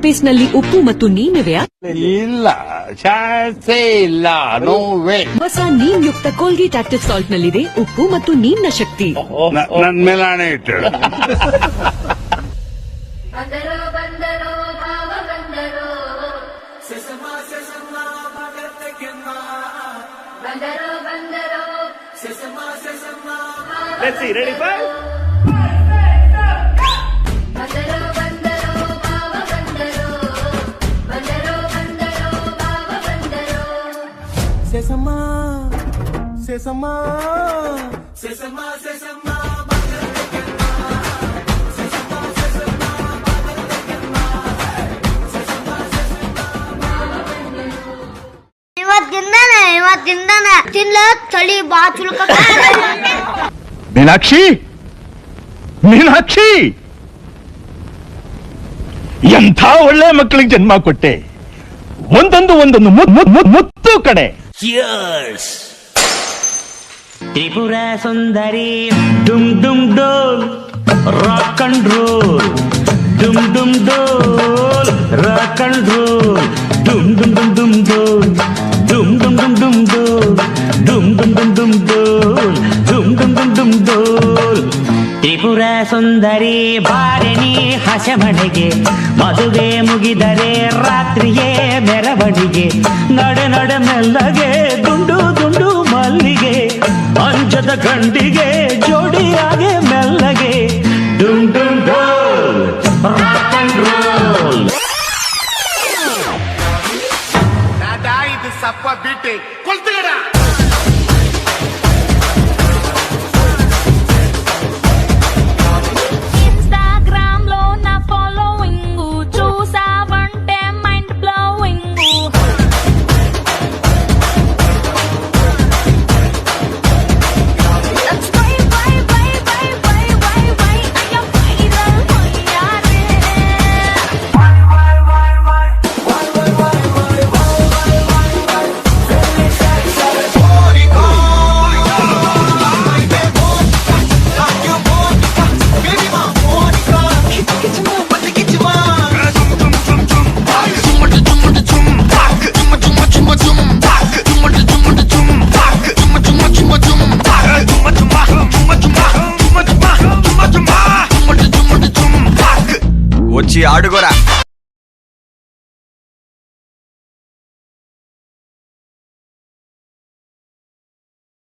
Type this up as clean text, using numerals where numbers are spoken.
Paste ನಲ್ಲಿ ಉಪ್ಪು ಮತ್ತು ನೀನಿವೆಯಾ? ಇಲ್ಲ, ಚಾನ್ಸೇ ಇಲ್ಲ. No way. ಹೊಸ ನೀಮ್ ಯುಕ್ತ ಕೋಲ್ಗೇಟ್ ಆಕ್ಟಿವ್ ಸಾಲ್ಟ್ ನಲ್ಲಿದೆ ಉಪ್ಪು ಮತ್ತು ನೀರಿನ ಶಕ್ತಿ. ನನ್ ಮೇಲೆ ಹಣೆ ಇಟ್ಟು. ಬಂದರೋ ಬಂದರೋ ಭಾವ ಬಂದರೋ ಸೆಸಮ ಸೆಸಮ ಮಗತ್ತಕ್ಕೆಮ್ಮ ಬಂದರೋ ಬಂದರೋ ಸೆಸಮ ಸೆಸಮ Let's see, ready, five? ಬಂದರೋ ಬಂದರೋ ಭಾವ ಬಂದರೋ ಬಂದರೋ ಬಂದರೋ ಭಾವ ಬಂದರೋ ಸೆಸಮ ಸೆಸಮ ಸೆಸಮ ಸೆಸಮ ಇವತ್ತಿಂದಾನೆ ತಿನ್ಲ ಚಳಿ ಬಾ ಚುಲ್ಕ ಮೀನಾಕ್ಷಿ, ಮೀನಾಕ್ಷಿ, ಎಂಥ ಒಳ್ಳೆ ಮಕ್ಕಳಿಗೆ ಜನ್ಮ ಕೊಟ್ಟೆ. ಒಂದೊಂದು ಮುತ್ತು ಕಡೆ. ತ್ರಿಪುರ ಸುಂದರಿ ಡುಮ್ ಡುಮ್ ಡೋಲ್ ರಾಕ್ ಅಂಡ್ ರೋಲ್ ಡುಮ್ ಡುಮ್ ಡೋಲ್ ರಾಕ್ ಅಂಡ್ ರೋಲ್ ಡುಮ್ ಡುಮ್ ಡುಮ್ ಡುಮ್ ಡೋಲ್ ಡುಮ್ ಡುಮ್ ಡುಮ್ ಡುಮ್ ಡೋಲ್ ಡುಮ್ ಡುಮ್ ಡುಮ್ ಡುಮ್ ಡೋಲ್ ಡುಮ್ ಡುಮ್ ಡುಮ್ ಡುಮ್ ಡೋಲ್. ತ್ರಿಪುರ ಸುಂದರಿ ಬಾರಣಿ ಹಸಮಣೆಗೆ ಮದುವೆ ಮುಗಿದರೆ ರಾತ್ರಿಯೇ ಮೆರವಣಿಗೆ ನಡೆ ನಡೆ ಮೆಲ್ಲಗೆ ದುಂಡು ದುಂಡು ಮಲ್ಲಿಗೆ ಅಂಜದ ಗಂಡಿಗೆ ಜೋಡಿಯಾಗೆ ಮೆಲ್ಲಗೆ ಡುಮ್ ಡುಮ್ ಡೋಲ್ ರಾಕ್ ಅಂಡ್ ರೋಲ್. ಇದು ಸಪ್ಪ ಬಿಟ್ಟು ಕೊಲ್ತಗಡ. ఇన్‌స్టాగ్రామ్ లో నా ఫాలోయింగ్ చూసావంటే మైండ్ బ్లోయింగ్. వచ్చి ఆడుకోరా.